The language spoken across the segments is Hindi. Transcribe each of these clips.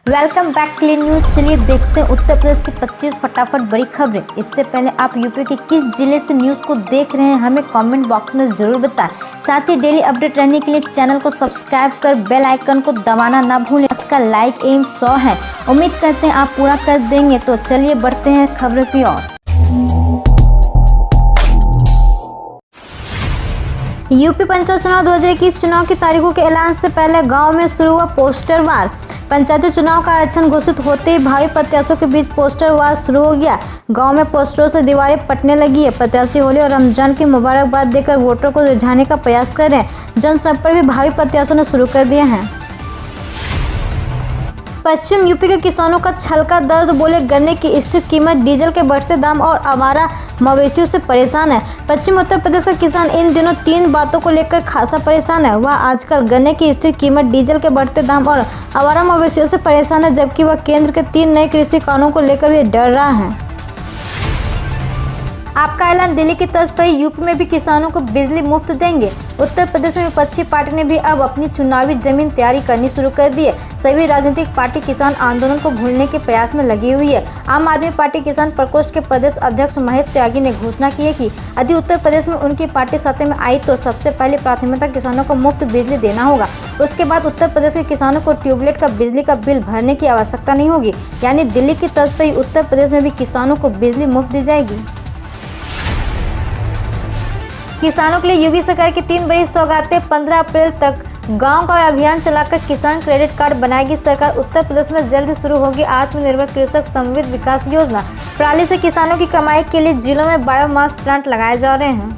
Welcome back clean news. चलिए देखते हैं उत्तर प्रदेश की 25 फटाफट बड़ी खबरें। इससे पहले आप यूपी के किस जिले से न्यूज को देख रहे हैं हमें कमेंट बॉक्स में जरूर बताएं। साथ ही डेली अपडेट रहने के लिए चैनल को सब्सक्राइब कर बेल आइकन को दबाना ना भूलें। आज का लाइक एम 100 है, उम्मीद करते हैं आप पूरा कर देंगे। तो चलिए बढ़ते हैं खबरों की ओर। यूपी पंचायत चुनाव 2021 चुनाव की तारीखों के ऐलान से पहले गांव में शुरू हुआ पोस्टर वार। पंचायती चुनाव का आरक्षण घोषित होते ही भावी प्रत्याशियों के बीच पोस्टर वार शुरू हो गया। गांव में पोस्टरों से दीवारें पटने लगी है। प्रत्याशी होली और रमजान की मुबारकबाद देकर वोटरों को रिझाने का प्रयास कर रहे हैं। जनसंपर्क भी भावी प्रत्याशियों ने शुरू कर दिया है। पश्चिम यूपी के किसानों का छलका दर्द, बोले गन्ने की स्थिर कीमत, डीजल के बढ़ते दाम और आवारा मवेशियों से परेशान है। पश्चिम उत्तर प्रदेश का किसान इन दिनों 3 बातों को लेकर खासा परेशान है। वह आजकल गन्ने की स्थिर कीमत, डीजल के बढ़ते दाम और आवारा मवेशियों से परेशान है, जबकि वह केंद्र के 3 नए कृषि कानूनों को लेकर भी डर रहा है। आपका ऐलान, दिल्ली की तर्ज पर यूपी में भी किसानों को बिजली मुफ्त देंगे। उत्तर प्रदेश में विपक्षी पार्टी ने भी अब अपनी चुनावी जमीन तैयारी करनी शुरू कर दी है। सभी राजनीतिक पार्टी किसान आंदोलन को भूलने के प्रयास में लगी हुई है। आम आदमी पार्टी किसान प्रकोष्ठ के प्रदेश अध्यक्ष महेश त्यागी ने घोषणा की है कि यदि उत्तर प्रदेश में उनकी पार्टी सत्ता में आई तो सबसे पहले प्राथमिकता किसानों को मुफ्त बिजली देना होगा। उसके बाद उत्तर प्रदेश के किसानों को ट्यूबलाइट का बिजली का बिल भरने की आवश्यकता नहीं होगी। यानी दिल्ली की तर्ज पर उत्तर प्रदेश में भी किसानों को बिजली मुफ्त दी जाएगी। किसानों के लिए योगी सरकार की 3 बड़ी सौगातें। 15 अप्रैल तक गांव का अभियान चलाकर किसान क्रेडिट कार्ड बनाएगी सरकार। उत्तर प्रदेश में जल्द शुरू होगी आत्मनिर्भर कृषक समृद्ध विकास योजना। पराली से किसानों की कमाई के लिए जिलों में बायोमास प्लांट लगाए जा रहे हैं।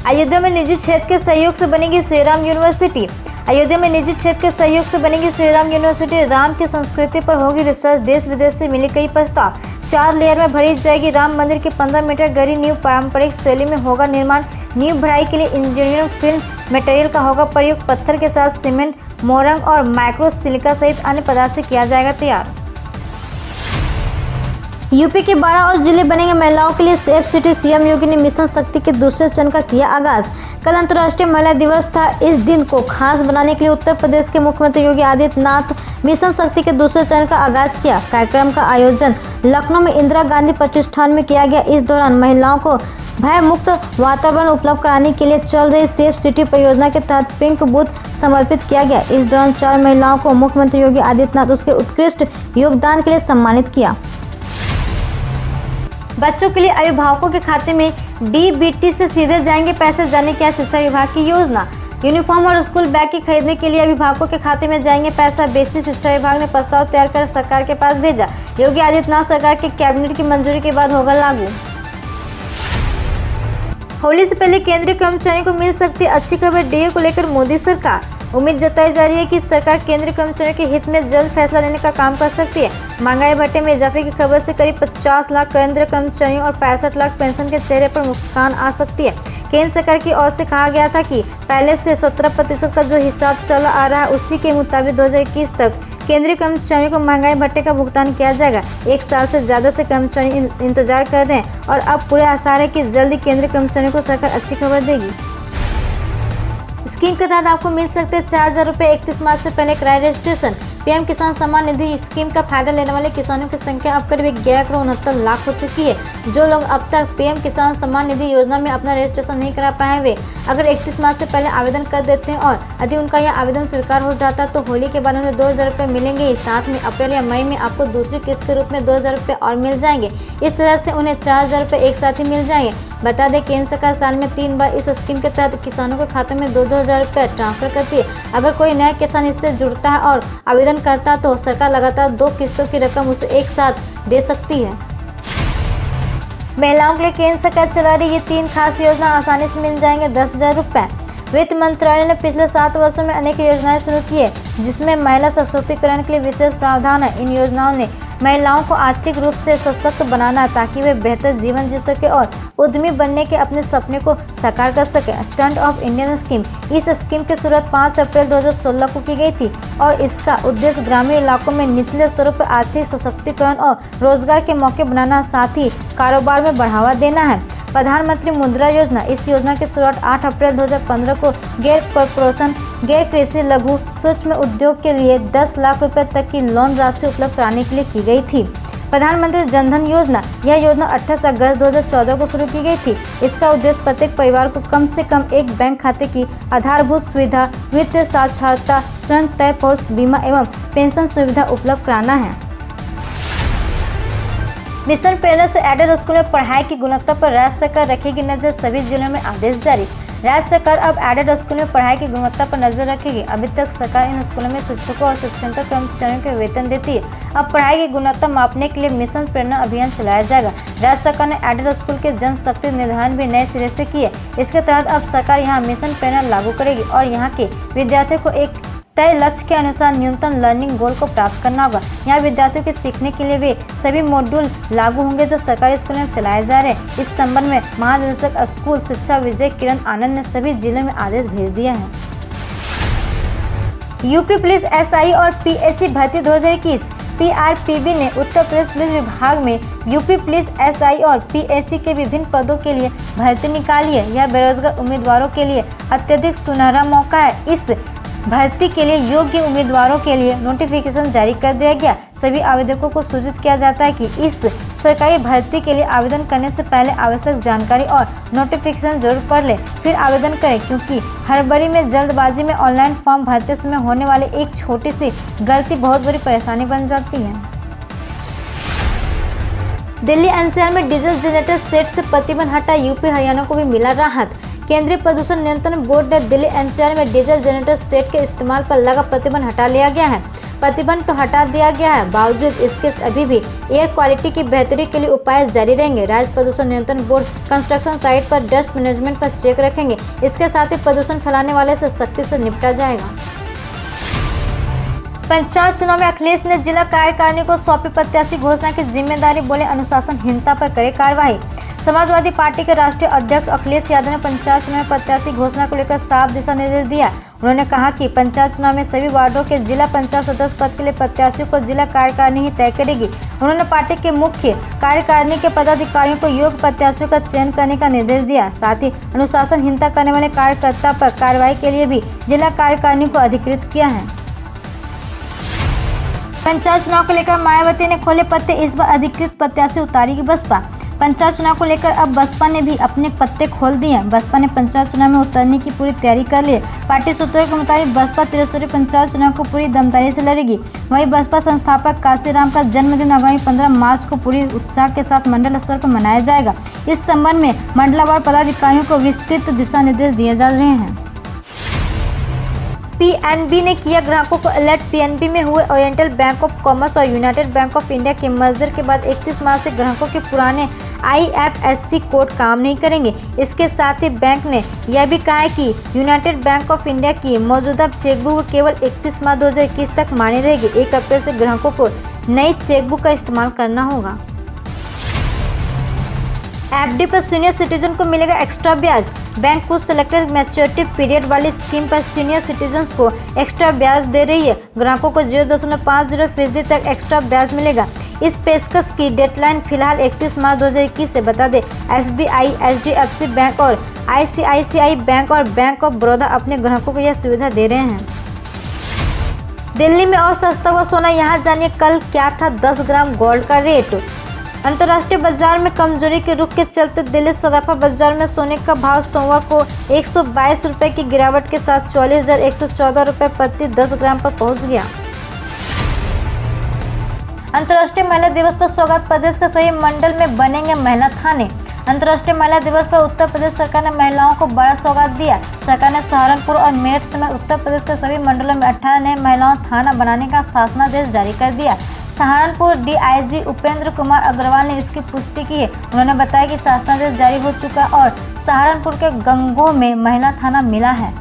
अयोध्या में निजी क्षेत्र के सहयोग से बनेगी श्री राम यूनिवर्सिटी। अयोध्या में निजी क्षेत्र के सहयोग से बनेगी श्री राम यूनिवर्सिटी। राम की संस्कृति पर होगी रिसर्च। देश विदेश से मिले कई प्रस्ताव। 4 लेयर में भरी जाएगी राम मंदिर की 15 मीटर गहरी नींव। पारंपरिक शैली में होगा निर्माण। नींव भराई के लिए इंजीनियरिंग फिल्म मटेरियल का होगा प्रयोग। पत्थर के साथ सीमेंट, मोरंग और माइक्रो सिलिका सहित अन्य पदार्थ से किया जाएगा तैयार। यूपी के 12 और जिले बनेंगे महिलाओं के लिए सेफ सिटी। सीएम योगी ने मिशन शक्ति के दूसरे चरण का किया आगाज। कल अंतर्राष्ट्रीय महिला दिवस था। इस दिन को खास बनाने के लिए उत्तर प्रदेश के मुख्यमंत्री योगी आदित्यनाथ मिशन शक्ति के दूसरे चरण का आगाज किया। कार्यक्रम का आयोजन लखनऊ में इंदिरा गांधी प्रतिष्ठान में किया गया। इस दौरान महिलाओं को भय मुक्त वातावरण उपलब्ध कराने के लिए चल रही सेफ सिटी परियोजना के तहत पिंक बूथ समर्पित किया गया। इस दौरान 4 महिलाओं को मुख्यमंत्री योगी आदित्यनाथ उसके उत्कृष्ट योगदान के लिए सम्मानित किया। बच्चों के लिए अभिभावकों के खाते में डीबीटी से सीधे जाएंगे पैसे, जाने क्या शिक्षा विभाग की योजना। यूनिफॉर्म और स्कूल बैग की खरीदने के लिए अभिभावकों के खाते में जाएंगे पैसा। बेसिक शिक्षा विभाग ने प्रस्ताव तैयार कर सरकार के पास भेजा। योगी आदित्यनाथ सरकार के कैबिनेट की मंजूरी के बाद होगा लागू। होली से पहले केंद्रीय कर्मचारियों को मिल सकती अच्छी खबर। डीए को लेकर मोदी सरकार। उम्मीद जताई जा रही है कि सरकार केंद्रीय कर्मचारियों के हित में जल्द फैसला लेने का काम कर सकती है। महंगाई भत्ते में इजाफे की खबर से करीब 50 लाख केंद्रीय कर्मचारियों और 65 लाख पेंशन के चेहरे पर मुस्कान आ सकती है। केंद्र सरकार की ओर से कहा गया था कि पहले से 17% का जो हिसाब चल आ रहा है उसी के मुताबिक 2021 तक केंद्रीय कर्मचारियों को महंगाई भत्ते का भुगतान किया जाएगा। 1 साल से ज्यादा से कर्मचारी इंतजार कर रहे हैं और अब पूरे आसार है कि जल्दी केंद्रीय कर्मचारियों को सरकार अच्छी खबर देगी। स्कीम के तहत आपको मिल सकते हैं 4,000 रुपये 31 मार्च से पहले कराए रजिस्ट्रेशन। पीएम किसान सम्मान निधि स्कीम का फायदा लेने वाले किसानों की संख्या अब करीब 11,69,00,000 हो चुकी है। जो लोग अब तक पीएम किसान सम्मान निधि योजना में अपना रजिस्ट्रेशन नहीं करा पाए वे अगर 31 मार्च से पहले आवेदन कर देते हैं और यदि उनका यह आवेदन स्वीकार हो जाता है तो होली के बाद उन्हें 2,000 रुपये मिलेंगे ही। साथ में अप्रैल या मई में आपको दूसरी किस्त के रूप में 2,000 रुपये और मिल जाएंगे। इस तरह से उन्हें 4,000 रुपये एक साथ ही मिल जाएंगे। बता दें केंद्र सरकार साल में 3 बार इस स्कीम के तहत किसानों के खाते में 2-2 हज़ार रुपये ट्रांसफर करती है। अगर कोई नया किसान इससे जुड़ता है और आवेदन करता है तो सरकार लगातार 2 किस्तों की रकम उसे एक साथ दे सकती है। महिलाओं के लिए केंद्र सरकार चला रही ये 3 खास योजना आसानी से मिल जाएंगे 10,000 रुपये। वित्त मंत्रालय ने पिछले 7 वर्षों में अनेक योजनाएं शुरू की है जिसमें महिला सशक्तिकरण के लिए विशेष प्रावधान है। इन योजनाओं ने महिलाओं को आर्थिक रूप से सशक्त बनाना है ताकि वे बेहतर जीवन जी सके और उद्यमी बनने के अपने सपने को साकार कर सके। स्टैंड अप इंडिया स्कीम, इस स्कीम की शुरुआत 5 अप्रैल 2016 को की गई थी और इसका उद्देश्य ग्रामीण इलाकों में निचले स्तरों पर आर्थिक सशक्तिकरण और रोजगार के मौके बनाना, साथ ही कारोबार में बढ़ावा देना है। प्रधानमंत्री मुद्रा योजना। इस योजना की शुरुआत 8 अप्रैल 2015 को गैर कॉर्पोरेशन गैर कृषि लघु सूक्ष्म उद्योग के लिए 10 लाख रुपए तक की लोन राशि उपलब्ध कराने के लिए की गई थी। प्रधानमंत्री जनधन योजना, यह योजना 28 अगस्त 2014 को शुरू की गई थी। इसका उद्देश्य प्रत्येक परिवार को कम से कम एक बैंक खाते की आधारभूत सुविधा, वित्तीय साक्षरता, स्वयं तय पोस्ट बीमा एवं पेंशन सुविधा उपलब्ध कराना है। मिशन प्रेरणा से एडेड स्कूल में पढ़ाई की गुणवत्ता पर राज्य सरकार रखेगी नजर, सभी जिलों में आदेश जारी। राज्य सरकार अब एडेड स्कूल में पढ़ाई की गुणवत्ता पर नजर रखेगी। अभी तक सरकार इन स्कूलों में शिक्षकों और शिक्षणेतर कर्मचारियों को वेतन देती है। अब पढ़ाई की गुणवत्ता मापने के लिए मिशन प्रेरणा अभियान चलाया जाएगा। राज्य सरकार ने एडेड स्कूल के जनशक्ति निर्धारण भी नए सिरे से किए। इसके तहत अब सरकार यहाँ मिशन प्रेरणा लागू करेगी और यहाँ के विद्यार्थियों को एक तय लक्ष्य के अनुसार न्यूनतम लर्निंग गोल को प्राप्त करना होगा। यहाँ विद्यार्थियों के सीखने के लिए वे सभी मॉड्यूल लागू होंगे जो सरकारी स्कूलों में चलाए जा रहे हैं। इस संबंध में महानिदेशक स्कूल शिक्षा विजय किरण आनंद ने सभी जिलों में आदेश भेज दिया है। यूपी पुलिस एसआई और पीएससी भर्ती 2021। पीआरपीबी ने उत्तर प्रदेश पुलिस विभाग में यूपी पुलिस एसआई और पीएससी के विभिन्न पदों के लिए भर्ती निकाली है। यह बेरोजगार उम्मीदवारों के लिए अत्यधिक सुनहरा मौका है। इस भर्ती के लिए योग्य उम्मीदवारों के लिए नोटिफिकेशन जारी कर दिया गया। सभी आवेदकों को सूचित किया जाता है कि इस सरकारी भर्ती के लिए आवेदन करने से पहले आवश्यक जानकारी और नोटिफिकेशन जरूर पढ़ लें, फिर आवेदन करें, क्योंकि हड़बड़ी में जल्दबाजी में ऑनलाइन फॉर्म भरते समय होने वाली एक छोटी सी गलती बहुत बड़ी परेशानी बन जाती है। दिल्ली एनसीआर में डीजल जनरेटर सेट से प्रतिबंध हटा, यूपी हरियाणा को भी मिला राहत। केंद्रीय प्रदूषण नियंत्रण बोर्ड ने दिल्ली एनसीआर में डीजल जनरेटर सेट के इस्तेमाल पर लगा प्रतिबंध हटा लिया गया है। प्रतिबंध तो हटा दिया गया है, बावजूद इसके अभी भी एयर क्वालिटी की बेहतरी के लिए उपाय जारी रहेंगे। राज्य प्रदूषण नियंत्रण बोर्ड कंस्ट्रक्शन साइट पर डस्ट मैनेजमेंट पर चेक रखेंगे। इसके साथ ही प्रदूषण फैलाने वाले से सख्ती से निपटा जाएगा। पंचायत चुनाव में अखिलेश ने जिला कार्यकारिणी को सौंपी प्रत्याशी घोषणा की जिम्मेदारी, बोले अनुशासनहीनता पर करे कार्रवाई। समाजवादी पार्टी के राष्ट्रीय अध्यक्ष अखिलेश यादव ने पंचायत चुनाव में प्रत्याशी घोषणा को लेकर साफ दिशा निर्देश दिया। उन्होंने कहा कि पंचायत चुनाव में सभी वार्डों के जिला पंचायत सदस्य पद के लिए प्रत्याशियों को जिला कार्यकारिणी ही तय करेगी। उन्होंने पार्टी के मुख्य कार्यकारिणी के पदाधिकारियों को योग्य प्रत्याशियों का चयन करने का निर्देश दिया। साथ ही अनुशासनहीनता करने वाले कार्यकर्ता पर कार्रवाई के लिए भी जिला कार्यकारिणी को अधिकृत किया है। पंचायत चुनाव को लेकर मायावती ने खोले पत्ते, इस बार अधिकृत प्रत्याशी उतारेगी बसपा। पंचायत चुनाव को लेकर अब बसपा ने भी अपने पत्ते खोल दिए हैं। बसपा ने पंचायत चुनाव में उतरने की पूरी तैयारी कर ली है। पार्टी सूत्रों के मुताबिक बसपा त्रिस्तरीय पंचायत चुनाव को पूरी दमदारी से लड़ेगी। वहीं बसपा संस्थापक काशीराम का जन्मदिन आगामी 15 मार्च को पूरी उत्साह के साथ मंडल स्तर पर मनाया जाएगा। इस संबंध में मंडलावार पदाधिकारियों को विस्तृत दिशा निर्देश दिए जा रहे हैं। पीएनबी ने किया ग्राहकों को अलर्ट। पीएनबी में हुए ओरिएंटल बैंक ऑफ कॉमर्स और यूनाइटेड बैंक ऑफ इंडिया के मर्जर के बाद 31 मार्च से ग्राहकों के पुराने IFSC कोड काम नहीं करेंगे। इसके साथ ही बैंक ने यह भी कहा है कि यूनाइटेड बैंक ऑफ इंडिया की मौजूदा चेकबुक केवल 31 मार्च 2021 तक मान्य रहेगी। 1 अप्रैल से ग्राहकों को नई चेकबुक का इस्तेमाल करना होगा। FD पर सीनियर सिटीजन को मिलेगा एक्स्ट्रा ब्याज। बैंक कुछ सिलेक्टेड मैच्योरिटी पीरियड वाली स्कीम पर सीनियर सिटीजन्स को एक्स्ट्रा ब्याज दे रही है। ग्राहकों को 0.50% तक एक्स्ट्रा ब्याज मिलेगा। इस पेशकश की डेडलाइन फिलहाल 31 मार्च 2021 से बता दें। SBI, HDFC बैंक और ICICI बैंक और बैंक ऑफ बड़ौदा अपने ग्राहकों को यह सुविधा दे रहे हैं। दिल्ली में और सस्ता हुआ सोना, यहाँ जानिए कल क्या था 10 ग्राम गोल्ड का रेट। अंतर्राष्ट्रीय बाजार में कमजोरी के रुख के चलते दिल्ली सराफा बाजार में सोने का भाव सोमवार को 122 रुपये की गिरावट के साथ 44,114 रुपये प्रति 10 ग्राम पर पहुंच गया। अंतर्राष्ट्रीय महिला दिवस पर सौगात, प्रदेश के सभी मंडल में बनेंगे महिला थाने। अंतर्राष्ट्रीय महिला दिवस पर उत्तर प्रदेश सरकार ने महिलाओं को बड़ा सौगात दिया। सरकार ने सहारनपुर और मेरठ समेत उत्तर प्रदेश के सभी मंडलों में 18 नए महिलाओं थाना बनाने का शासनादेश जारी कर दिया। सहारनपुर DIG उपेंद्र कुमार अग्रवाल ने इसकी पुष्टि की है। उन्होंने बताया कि शासनादेश जारी हो चुका और सहारनपुर के गंगोह में महिला थाना मिला है।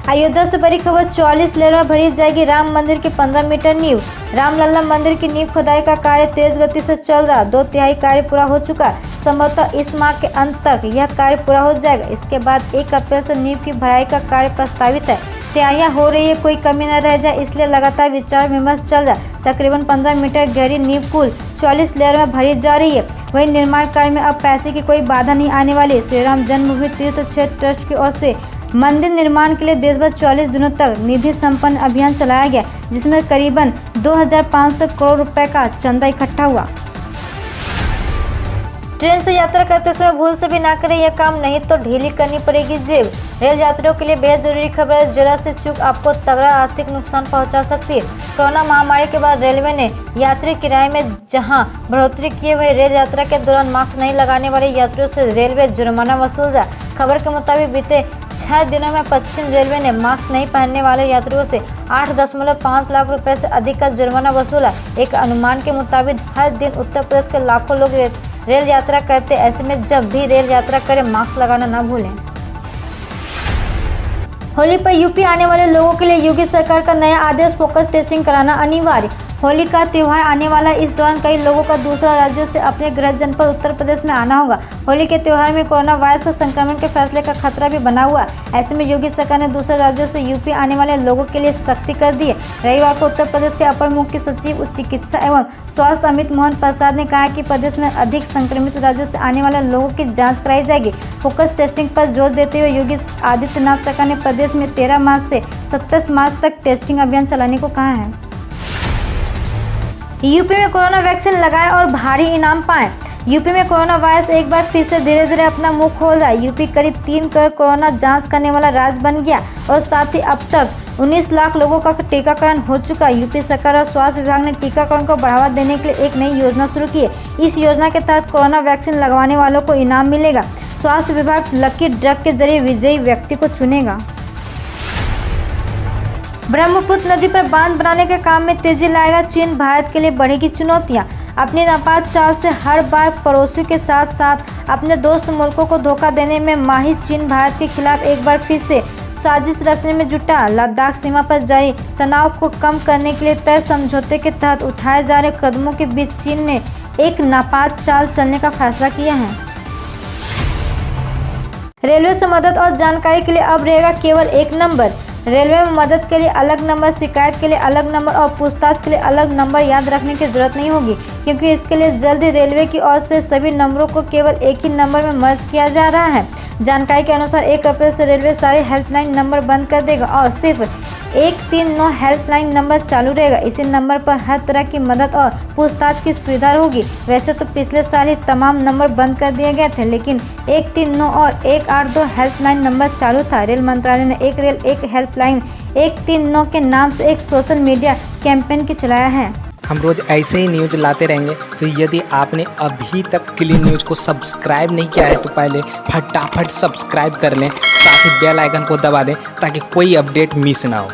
अयोध्या से बड़ी खबर, 44 लेयरों में भरी जाएगी राम मंदिर की 15 मीटर नींव। रामलला मंदिर की नींव खुदाई का कार्य तेज गति से चल रहा, 2/3 कार्य पूरा हो चुका। संभवतः इस माह के अंत तक यह कार्य पूरा हो जाएगा। इसके बाद 1 अप्रैल से नींव की भराई का कार्य प्रस्तावित है। ढिठाइयाँ हो रही है, कोई कमी न रह जाए, इसलिए लगातार विचार विमर्श चल रहा है। तकरीबन 15 मीटर गहरी नींव कुल 44 लेयर में भरी जा रही है। वहीं निर्माण कार्य में अब पैसे की कोई बाधा नहीं आने वाली। श्री राम जन्मभूमि तीर्थ क्षेत्र ट्रस्ट की ओर से मंदिर निर्माण के लिए देश भर 44 दिनों तक निधि संपन्न अभियान चलाया गया, जिसमें करीबन 2500 करोड़ रुपए का चंदा इकट्ठा हुआ। ट्रेन से यात्रा करते समय भूल से भी ना करें, यह काम नहीं तो ढीली करनी पड़ेगी जेब। रेल यात्रियों के लिए बेहद जरूरी खबर है, जरा से चूक आपको तगड़ा आर्थिक नुकसान पहुंचा सकती है। कोरोना महामारी के बाद रेलवे ने यात्री किराए में जहां बढ़ोतरी की, वहीं रेल यात्रा के दौरान मास्क नहीं लगाने वाले यात्रियों से रेलवे जुर्माना वसूल रहा। खबर के मुताबिक बीते 6 दिनों में पश्चिम रेलवे ने मास्क नहीं पहनने वाले यात्रियों से 8.5 लाख रुपए से अधिक का जुर्माना वसूला। एक अनुमान के मुताबिक हर दिन उत्तर प्रदेश के लाखों लोग रेल यात्रा करते, ऐसे में जब भी रेल यात्रा करें मास्क लगाना न भूलें। होली पर यूपी आने वाले लोगों के लिए योगी सरकार का नया आदेश, फोकस टेस्टिंग कराना अनिवार्य। होली का त्यौहार आने वाला, इस दौरान कई लोगों का दूसरा राज्यों से अपने गृह जनपद उत्तर प्रदेश में आना होगा। होली के त्यौहार में कोरोना वायरस का संक्रमण के फैसले का खतरा भी बना हुआ है। ऐसे में योगी सरकार ने दूसरे राज्यों से यूपी आने वाले लोगों के लिए सख्ती कर दी है। रविवार को उत्तर प्रदेश के अपर मुख्य सचिव उच्च चिकित्सा एवं स्वास्थ्य अमित मोहन प्रसाद ने कहा कि प्रदेश में अधिक संक्रमित राज्यों से आने वाले लोगों की जाँच कराई जाएगी। फोकस टेस्टिंग पर जोर देते हुए योगी आदित्यनाथ सरकार ने प्रदेश में 13 मार्च से 27 मार्च तक टेस्टिंग अभियान चलाने को कहा है। यूपी में कोरोना वैक्सीन लगाएं और भारी इनाम पाएं। यूपी में कोरोना वायरस एक बार फिर से धीरे धीरे अपना मुंह खोल रहा है। यूपी करीब 3 करोड़ कोरोना जांच करने वाला राज्य बन गया और साथ ही अब तक 19 लाख लोगों का टीकाकरण हो चुका है। यूपी सरकार और स्वास्थ्य विभाग ने टीकाकरण को बढ़ावा देने के लिए एक नई योजना शुरू की है। इस योजना के तहत कोरोना वैक्सीन लगवाने वालों को इनाम मिलेगा। स्वास्थ्य विभाग लकी ड्रग के जरिए विजयी व्यक्ति को चुनेगा। ब्रह्मपुत्र नदी पर बांध बनाने के काम में तेजी लाएगा चीन, भारत के लिए बढ़ेगी चुनौतियां। अपनी नापाक चाल से हर बार पड़ोसियों के साथ साथ अपने दोस्त मुल्कों को धोखा देने में माहिर चीन भारत के खिलाफ एक बार फिर से साजिश रचने में जुटा। लद्दाख सीमा पर जारी तनाव को कम करने के लिए तय समझौते के तहत उठाए जा रहे कदमों के बीच चीन ने एक नापाक चाल चलने का फैसला किया है। रेलवे से मदद और जानकारी के लिए अब रहेगा केवल एक नंबर। रेलवे में मदद के लिए अलग नंबर, शिकायत के लिए अलग नंबर और पूछताछ के लिए अलग नंबर याद रखने की जरूरत नहीं होगी, क्योंकि इसके लिए जल्द ही रेलवे की ओर से सभी नंबरों को केवल एक ही नंबर में मर्ज किया जा रहा है। जानकारी के अनुसार 1 अप्रैल से रेलवे सारे हेल्पलाइन नंबर बंद कर देगा और सिर्फ 139 हेल्पलाइन नंबर चालू रहेगा। इसी नंबर पर हर तरह की मदद और पूछताछ की सुविधा होगी। वैसे तो पिछले साल ही तमाम नंबर बंद कर दिए गए थे, लेकिन 139 और 182 हेल्पलाइन नंबर चालू था। रेल मंत्रालय ने एक रेल एक हेल्पलाइन 139 के नाम से एक सोशल मीडिया कैंपेन की चलाया है। हम रोज ऐसे ही न्यूज लाते रहेंगे, तो यदि आपने अभी तक क्लीन न्यूज को सब्सक्राइब नहीं किया है तो पहले फटाफट सब्सक्राइब कर लें, साथ ही बेल आइकन को दबा दें ताकि कोई अपडेट मिस ना हो।